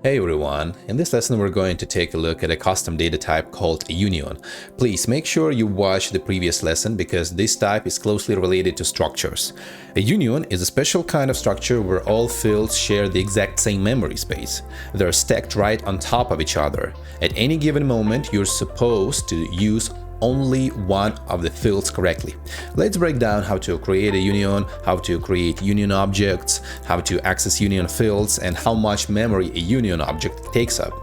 Hey everyone, in this lesson we're going to take a look at a custom data type called a union. Please make sure you watch the previous lesson because this type is closely related to structures. A union is a special kind of structure where all fields share the exact same memory space. They're stacked right on top of each other. At any given moment, you're supposed to use only one of the fields correctly. Let's break down how to create a union, how to create union objects, how to access union fields, and how much memory a union object takes up.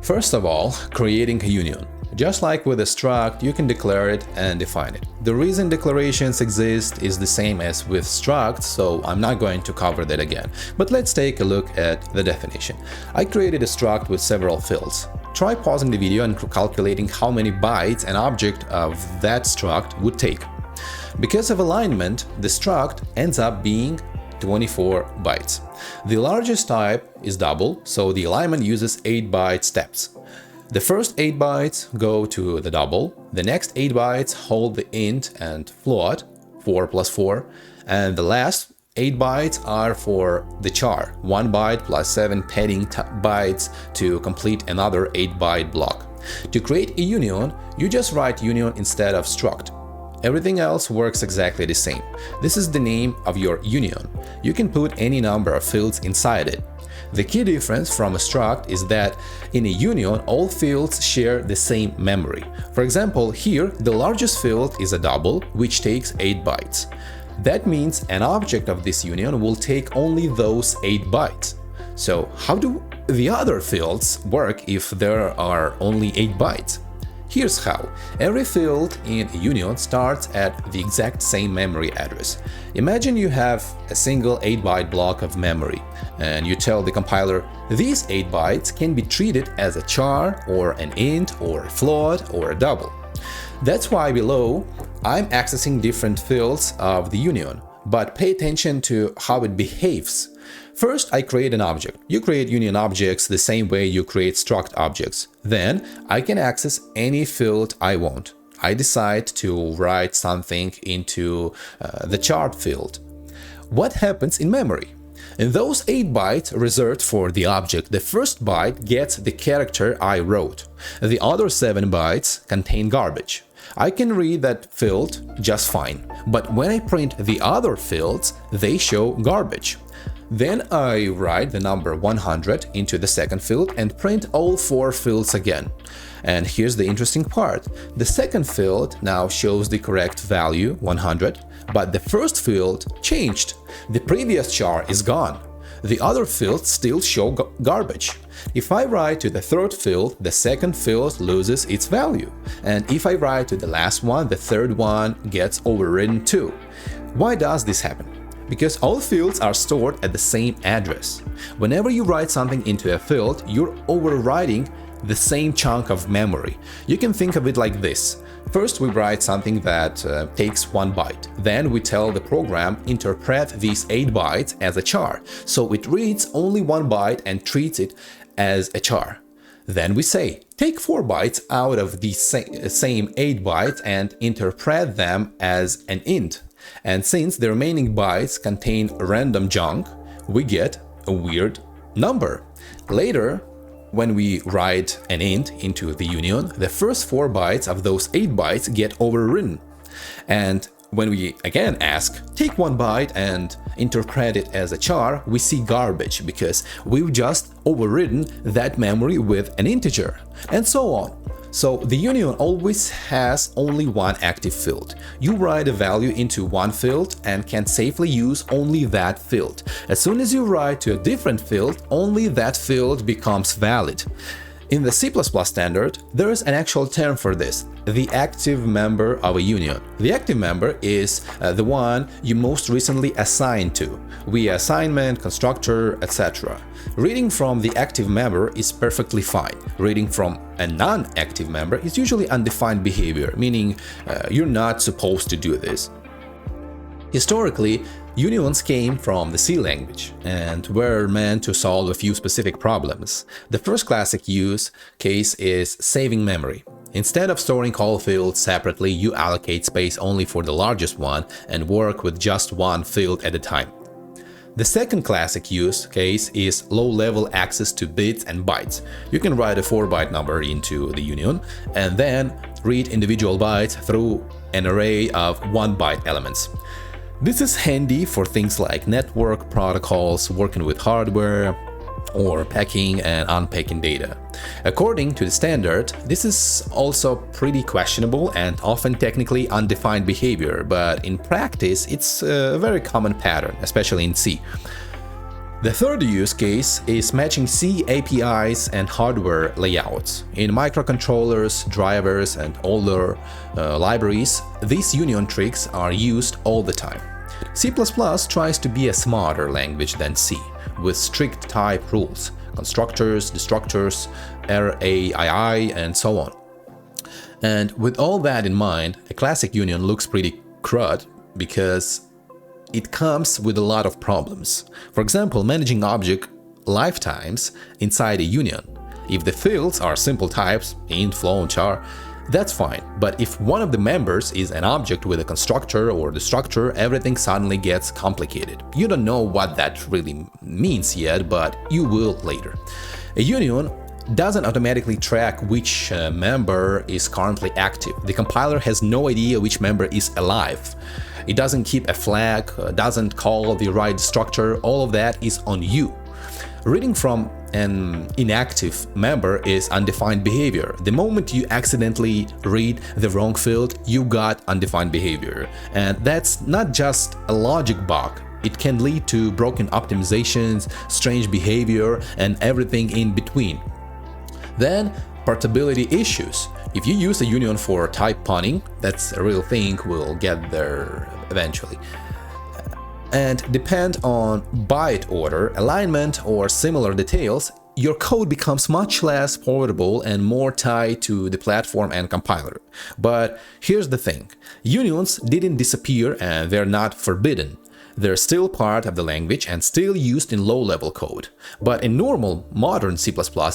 First of all, creating a union. Just like with a struct, you can declare it and define it. The reason declarations exist is the same as with structs, so I'm not going to cover that again. But let's take a look at the definition. I created a struct with several fields. Try pausing the video and calculating how many bytes an object of that struct would take. Because of alignment, the struct ends up being 24 bytes. The largest type is double, so the alignment uses 8-byte steps. The first 8 bytes go to the double, the next 8 bytes hold the int and float, 4 plus 4, and the last 8 bytes are for the char, 1 byte plus 7 padding bytes to complete another 8-byte block. To create a union, you just write union instead of struct. Everything else works exactly the same. This is the name of your union. You can put any number of fields inside it. The key difference from a struct is that in a union, all fields share the same memory. For example, here, the largest field is a double, which takes 8 bytes. That means an object of this union will take only those 8 bytes. So how do the other fields work if there are only 8 bytes? Here's how. Every field in a union starts at the exact same memory address. Imagine you have a single 8-byte block of memory, and you tell the compiler, these 8 bytes can be treated as a char, or an int, or a float, or a double. That's why below, I'm accessing different fields of the union, but pay attention to how it behaves. First, I create an object. You create union objects the same way you create struct objects. Then, I can access any field I want. I decide to write something into the chart field. What happens in memory? In those 8 bytes reserved for the object, the first byte gets the character I wrote. The other 7 bytes contain garbage. I can read that field just fine, but when I print the other fields, they show garbage. Then I write the number 100 into the second field and print all 4 fields again. And here's the interesting part. The second field now shows the correct value, 100, but the first field changed. The previous char is gone. The other fields still show garbage. If I write to the third field, the second field loses its value. And if I write to the last one, the third one gets overridden too. Why does this happen? Because all fields are stored at the same address. Whenever you write something into a field, you're overwriting the same chunk of memory. You can think of it like this. First, we write something that takes 1 byte. Then we tell the program interpret these 8 bytes as a char. So it reads only 1 byte and treats it as a char. Then we say, take 4 bytes out of these same 8 bytes and interpret them as an int. And since the remaining bytes contain random junk, we get a weird number. Later, when we write an int into the union, the first 4 bytes of those 8 bytes get overridden. And when we again ask, take 1 byte and interpret it as a char, we see garbage because we've just overridden that memory with an integer, and so on. So the union always has only one active field. You write a value into one field and can safely use only that field. As soon as you write to a different field, only that field becomes valid. In the C++ standard, there is an actual term for this, the active member of a union. The active member is the one you most recently assigned to, via assignment, constructor, etc. Reading from the active member is perfectly fine. Reading from a non-active member is usually undefined behavior, meaning you're not supposed to do this. Historically, unions came from the C language and were meant to solve a few specific problems. The first classic use case is saving memory. Instead of storing all fields separately, you allocate space only for the largest one and work with just one field at a time. The second classic use case is low-level access to bits and bytes. You can write a 4-byte number into the union and then read individual bytes through an array of 1-byte elements. This is handy for things like network protocols, working with hardware, or packing and unpacking data. According to the standard, this is also pretty questionable and often technically undefined behavior, but in practice it's a very common pattern, especially in C. The third use case is matching C APIs and hardware layouts. In microcontrollers, drivers, and older libraries, these union tricks are used all the time. C++ tries to be a smarter language than C, with strict type rules, constructors, destructors, RAII, and so on. And with all that in mind, a classic union looks pretty crud because it comes with a lot of problems. For example, managing object lifetimes inside a union. If the fields are simple types, int, float, char, that's fine, but if one of the members is an object with a constructor or destructor, everything suddenly gets complicated. You don't know what that really means yet, but you will later. A union doesn't automatically track which member is currently active. The compiler has no idea which member is alive. It doesn't keep a flag, doesn't call the right destructor, all of that is on you. Reading from an inactive member is undefined behavior. The moment you accidentally read the wrong field, you got undefined behavior. And that's not just a logic bug. It can lead to broken optimizations, strange behavior, and everything in between. Then, portability issues. If you use a union for type punning, that's a real thing, we'll get there eventually, and depend on byte order, alignment, or similar details, your code becomes much less portable and more tied to the platform and compiler. But here's the thing, unions didn't disappear and they're not forbidden. They're still part of the language and still used in low-level code. But in normal, modern C++,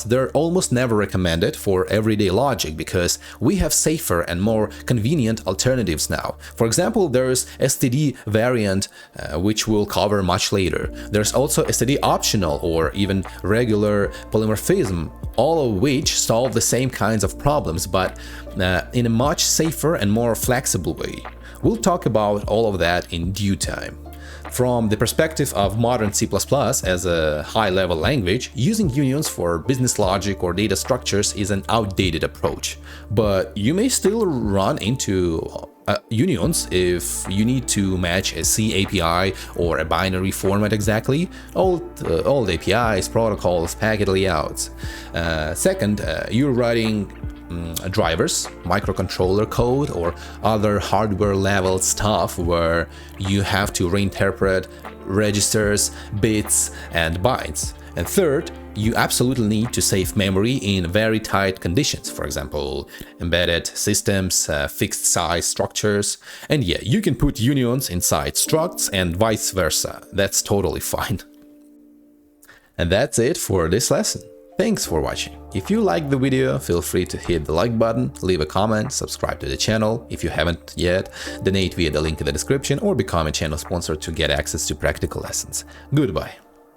they're almost never recommended for everyday logic because we have safer and more convenient alternatives now. For example, there's std variant, which we'll cover much later. There's also std optional or even regular polymorphism, all of which solve the same kinds of problems, but in a much safer and more flexible way. We'll talk about all of that in due time. From the perspective of modern C++ as a high-level language, using unions for business logic or data structures is an outdated approach. But you may still run into unions if you need to match a C API or a binary format exactly, old APIs, protocols, packet layouts. Second, you're writing drivers, microcontroller code, or other hardware level stuff where you have to reinterpret registers, bits, and bytes. And third, you absolutely need to save memory in very tight conditions, for example, embedded systems, fixed size structures. And yeah, you can put unions inside structs and vice versa. That's totally fine. And that's it for this lesson. Thanks for watching. If you liked the video, feel free to hit the like button, leave a comment, subscribe to the channel if you haven't yet, donate via the link in the description, or become a channel sponsor to get access to practical lessons. Goodbye.